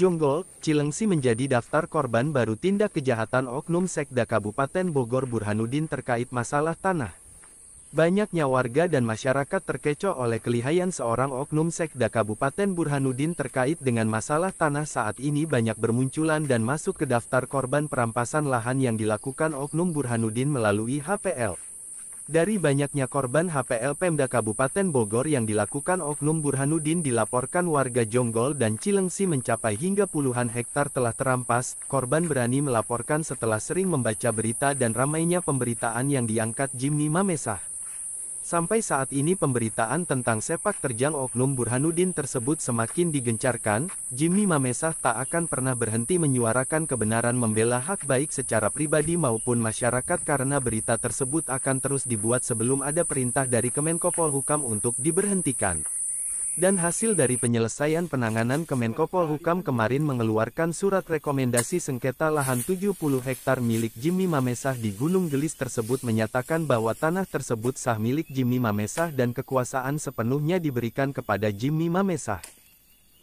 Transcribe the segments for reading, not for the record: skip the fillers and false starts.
Jonggol, Cilengsi menjadi daftar korban baru tindak kejahatan Oknum Sekda Kabupaten Bogor Burhanuddin terkait masalah tanah. Banyaknya warga dan masyarakat terkecoh oleh kelihayan seorang Oknum Sekda Kabupaten Burhanuddin terkait dengan masalah tanah saat ini banyak bermunculan dan masuk ke daftar korban perampasan lahan yang dilakukan Oknum Burhanuddin melalui HPL. Dari banyaknya korban HPL Pemda Kabupaten Bogor yang dilakukan Oknum Burhanuddin dilaporkan warga Jonggol dan Cilengsi mencapai hingga puluhan hektar telah terampas. Korban berani melaporkan setelah sering membaca berita dan ramainya pemberitaan yang diangkat Jimmy Mamesah. Sampai saat ini pemberitaan tentang sepak terjang Oknum Burhanuddin tersebut semakin digencarkan. Jimmy Mamesah tak akan pernah berhenti menyuarakan kebenaran membela hak baik secara pribadi maupun masyarakat karena berita tersebut akan terus dibuat sebelum ada perintah dari Kemenko Polhukam untuk diberhentikan. Dan hasil dari penyelesaian penanganan Kemenko Polhukam kemarin mengeluarkan surat rekomendasi sengketa lahan 70 hektar milik Jimmy Mamesah di Gunung Gelis tersebut menyatakan bahwa tanah tersebut sah milik Jimmy Mamesah dan kekuasaan sepenuhnya diberikan kepada Jimmy Mamesah.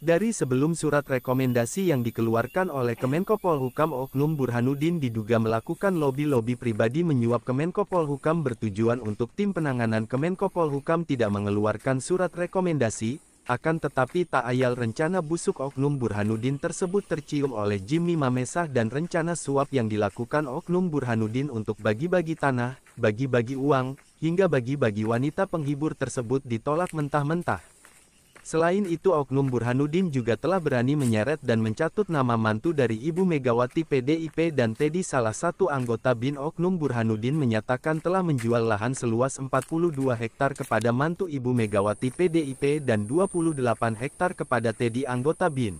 Dari sebelum surat rekomendasi yang dikeluarkan oleh Kemenko Polhukam, Oknum Burhanuddin diduga melakukan lobi-lobi pribadi menyuap Kemenko Polhukam bertujuan untuk tim penanganan Kemenko Polhukam tidak mengeluarkan surat rekomendasi, akan tetapi tak ayal rencana busuk Oknum Burhanuddin tersebut tercium oleh Jimmy Mamesah dan rencana suap yang dilakukan Oknum Burhanuddin untuk bagi-bagi tanah, bagi-bagi uang, hingga bagi-bagi wanita penghibur tersebut ditolak mentah-mentah. Selain itu Oknum Burhanuddin juga telah berani menyeret dan mencatut nama mantu dari Ibu Megawati PDIP dan Teddy. Salah satu anggota BIN Oknum Burhanuddin menyatakan telah menjual lahan seluas 42 hektar kepada mantu Ibu Megawati PDIP dan 28 hektar kepada Teddy anggota BIN.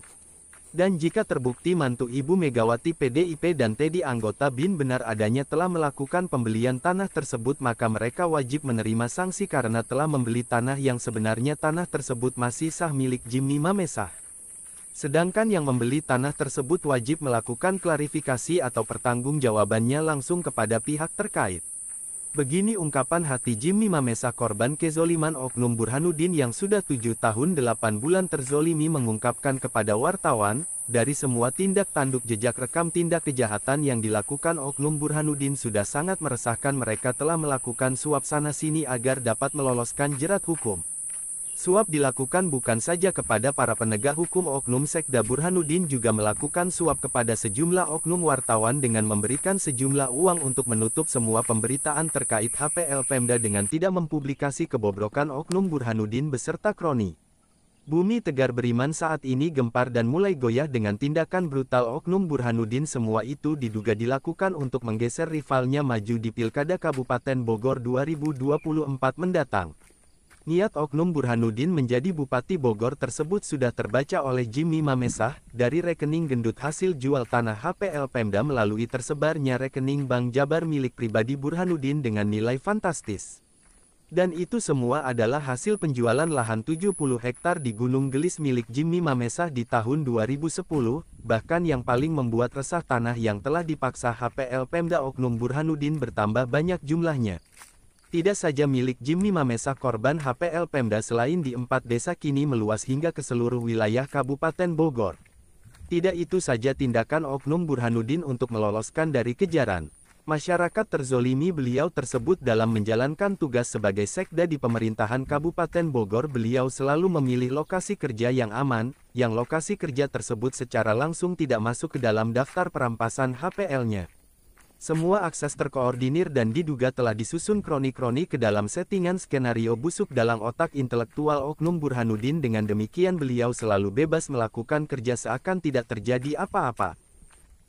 Dan jika terbukti mantu Ibu Megawati PDIP dan Teddy anggota BIN benar adanya telah melakukan pembelian tanah tersebut, maka mereka wajib menerima sanksi karena telah membeli tanah yang sebenarnya tanah tersebut masih sah milik Jimmy Mamesah. Sedangkan yang membeli tanah tersebut wajib melakukan klarifikasi atau pertanggungjawabannya langsung kepada pihak terkait. Begini ungkapan hati Jimmy Mamesah, korban kezoliman Oknum Burhanuddin yang sudah 7 tahun 8 bulan terzolimi, mengungkapkan kepada wartawan, dari semua tindak tanduk jejak rekam tindak kejahatan yang dilakukan Oknum Burhanuddin sudah sangat meresahkan. Mereka telah melakukan suap sana-sini agar dapat meloloskan jerat hukum. Suap dilakukan bukan saja kepada para penegak hukum, Oknum Sekda Burhanuddin juga melakukan suap kepada sejumlah oknum wartawan dengan memberikan sejumlah uang untuk menutup semua pemberitaan terkait HPL Pemda dengan tidak mempublikasi kebobrokan Oknum Burhanuddin beserta kroni. Bumi Tegar Beriman saat ini gempar dan mulai goyah dengan tindakan brutal Oknum Burhanuddin. Semua itu diduga dilakukan untuk menggeser rivalnya maju di Pilkada Kabupaten Bogor 2024 mendatang. Niat Oknum Burhanuddin menjadi Bupati Bogor tersebut sudah terbaca oleh Jimmy Mamesah, dari rekening gendut hasil jual tanah HPL Pemda melalui tersebarnya rekening Bank Jabar milik pribadi Burhanuddin dengan nilai fantastis. Dan itu semua adalah hasil penjualan lahan 70 hektar di Gunung Gelis milik Jimmy Mamesah di tahun 2010, bahkan yang paling membuat resah, tanah yang telah dipaksa HPL Pemda Oknum Burhanuddin bertambah banyak jumlahnya. Tidak saja milik Jimmy Mamesah, korban HPL Pemda selain di 4 desa kini meluas hingga ke seluruh wilayah Kabupaten Bogor. Tidak itu saja tindakan Oknum Burhanuddin untuk meloloskan dari kejaran masyarakat terzolimi beliau tersebut dalam menjalankan tugas sebagai sekda di pemerintahan Kabupaten Bogor. Beliau selalu memilih lokasi kerja yang aman, yang lokasi kerja tersebut secara langsung tidak masuk ke dalam daftar perampasan HPL-nya. Semua akses terkoordinir dan diduga telah disusun kroni-kroni ke dalam settingan skenario busuk dalam otak intelektual Oknum Burhanuddin. Dengan demikian beliau selalu bebas melakukan kerja seakan tidak terjadi apa-apa.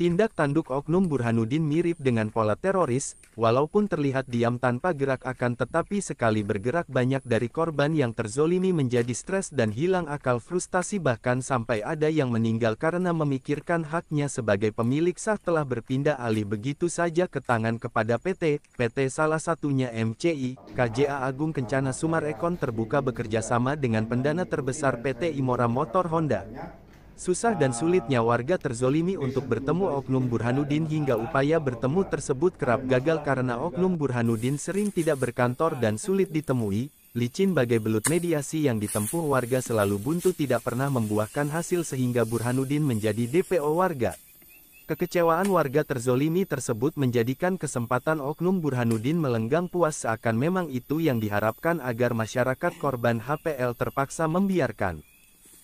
Tindak tanduk oknum Burhanuddin mirip dengan pola teroris, walaupun terlihat diam tanpa gerak akan tetapi sekali bergerak banyak dari korban yang terzolimi menjadi stres dan hilang akal frustasi bahkan sampai ada yang meninggal karena memikirkan haknya sebagai pemilik sah telah berpindah alih begitu saja ke tangan kepada PT salah satunya MCI, KJA Agung Kencana Sumarekon terbuka bekerjasama dengan pendana terbesar PT Imora Motor Honda. Susah dan sulitnya warga terzolimi untuk bertemu oknum Burhanuddin hingga upaya bertemu tersebut kerap gagal karena oknum Burhanuddin sering tidak berkantor dan sulit ditemui, licin bagai belut mediasi yang ditempuh warga selalu buntu tidak pernah membuahkan hasil sehingga Burhanuddin menjadi DPO warga. Kekecewaan warga terzolimi tersebut menjadikan kesempatan oknum Burhanuddin melenggang puas seakan memang itu yang diharapkan agar masyarakat korban HPL terpaksa membiarkan.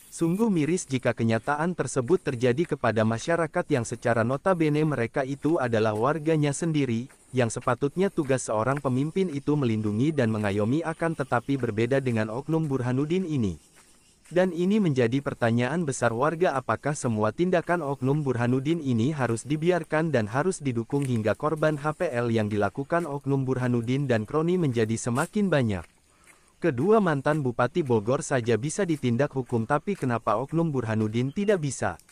Sungguh miris jika kenyataan tersebut terjadi kepada masyarakat yang secara notabene mereka itu adalah warganya sendiri, yang sepatutnya tugas seorang pemimpin itu melindungi dan mengayomi akan tetapi berbeda dengan oknum Burhanuddin ini. Dan ini menjadi pertanyaan besar warga apakah semua tindakan oknum Burhanuddin ini harus dibiarkan dan harus didukung hingga korban HPL yang dilakukan oknum Burhanuddin dan kroni menjadi semakin banyak. Kedua mantan Bupati Bogor saja bisa ditindak hukum tapi kenapa oknum Burhanuddin tidak bisa?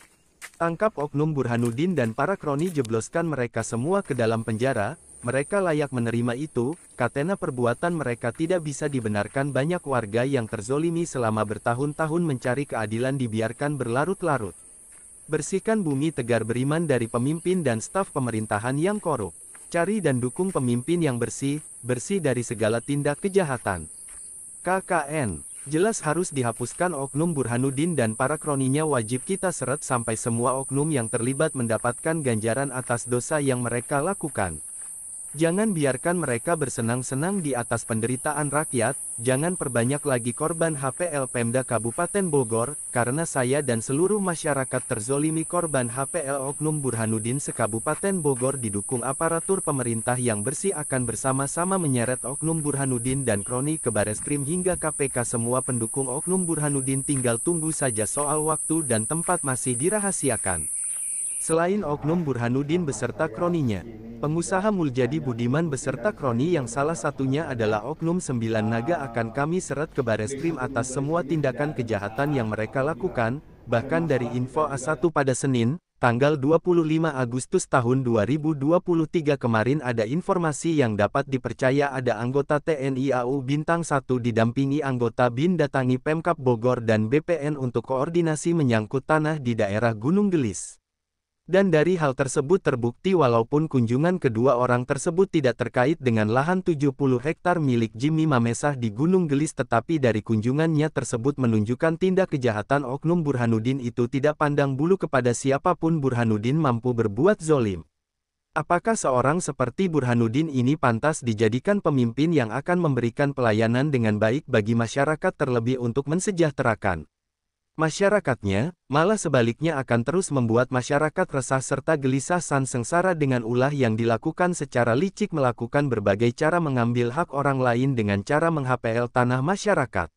Tangkap oknum Burhanuddin dan para kroni jebloskan mereka semua ke dalam penjara, mereka layak menerima itu, katanya perbuatan mereka tidak bisa dibenarkan banyak warga yang terzolimi selama bertahun-tahun mencari keadilan dibiarkan berlarut-larut. Bersihkan bumi tegar beriman dari pemimpin dan staf pemerintahan yang korup. Cari dan dukung pemimpin yang bersih dari segala tindak kejahatan. KKN, jelas harus dihapuskan oknum Burhanuddin dan para kroninya wajib kita seret sampai semua oknum yang terlibat mendapatkan ganjaran atas dosa yang mereka lakukan. Jangan biarkan mereka bersenang-senang di atas penderitaan rakyat, jangan perbanyak lagi korban HPL Pemda Kabupaten Bogor, karena saya dan seluruh masyarakat terzolimi korban HPL oknum Burhanuddin se-Kabupaten Bogor didukung aparatur pemerintah yang bersih akan bersama-sama menyeret oknum Burhanuddin dan kroni ke Bareskrim hingga KPK semua pendukung oknum Burhanuddin tinggal tunggu saja soal waktu dan tempat masih dirahasiakan. Selain oknum Burhanuddin beserta kroninya, pengusaha Muljadi Budiman beserta kroni yang salah satunya adalah oknum 9 Naga akan kami seret ke Bareskrim atas semua tindakan kejahatan yang mereka lakukan, bahkan dari Info A1 pada Senin, tanggal 25 Agustus tahun 2023 kemarin ada informasi yang dapat dipercaya ada anggota TNI AU Bintang 1 didampingi anggota BIN datangi Pemkab Bogor dan BPN untuk koordinasi menyangkut tanah di daerah Gunung Gelis. Dan dari hal tersebut terbukti walaupun kunjungan kedua orang tersebut tidak terkait dengan lahan 70 hektar milik Jimmy Mamesah di Gunung Gelis tetapi dari kunjungannya tersebut menunjukkan tindak kejahatan oknum Burhanuddin itu tidak pandang bulu kepada siapapun Burhanuddin mampu berbuat zolim. Apakah seorang seperti Burhanuddin ini pantas dijadikan pemimpin yang akan memberikan pelayanan dengan baik bagi masyarakat terlebih untuk mensejahterakan masyarakatnya, malah sebaliknya akan terus membuat masyarakat resah serta gelisah dan sengsara dengan ulah yang dilakukan secara licik melakukan berbagai cara mengambil hak orang lain dengan cara meng-HPL tanah masyarakat.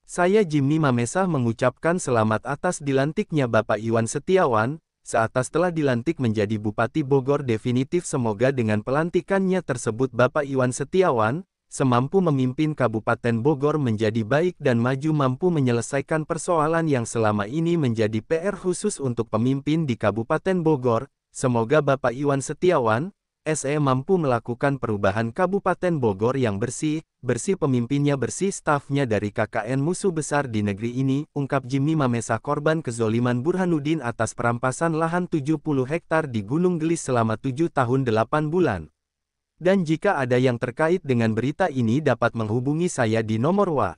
Saya Jimmy Mamesah mengucapkan selamat atas dilantiknya Bapak Iwan Setiawan, seatas telah dilantik menjadi Bupati Bogor definitif semoga dengan pelantikannya tersebut Bapak Iwan Setiawan, semampu memimpin Kabupaten Bogor menjadi baik dan maju mampu menyelesaikan persoalan yang selama ini menjadi PR khusus untuk pemimpin di Kabupaten Bogor, semoga Bapak Iwan Setiawan, SE mampu melakukan perubahan Kabupaten Bogor yang bersih pemimpinnya bersih stafnya dari KKN musuh besar di negeri ini, ungkap Jimmy Mamesah korban kezoliman Burhanuddin atas perampasan lahan 70 hektar di Gunung Gelis selama 7 tahun 8 bulan. Dan jika ada yang terkait dengan berita ini dapat menghubungi saya di nomor WA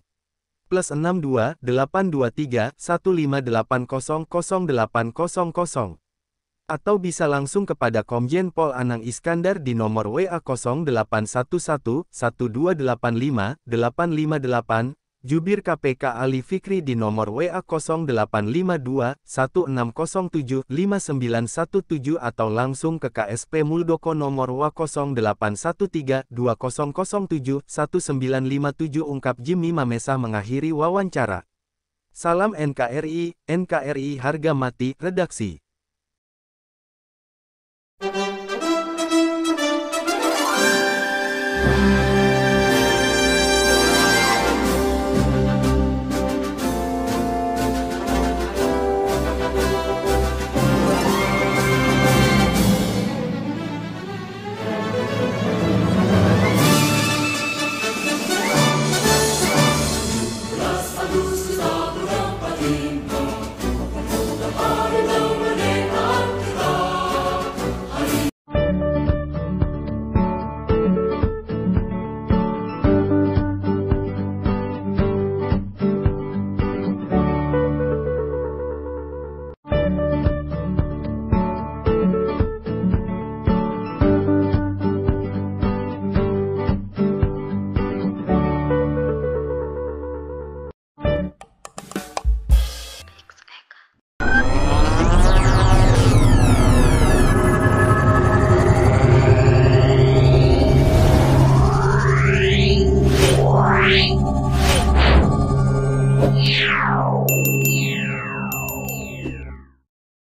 +62 823 15800 atau bisa langsung kepada Komjen Pol Anang Iskandar di nomor WA 0811 1285 858, Jubir KPK Ali Fikri di nomor WA 0852 1607 5917 atau langsung ke KSP Muldoko nomor WA 0813 2007 1957 ungkap Jimmy Mamesah mengakhiri wawancara. Salam NKRI, NKRI harga mati, redaksi.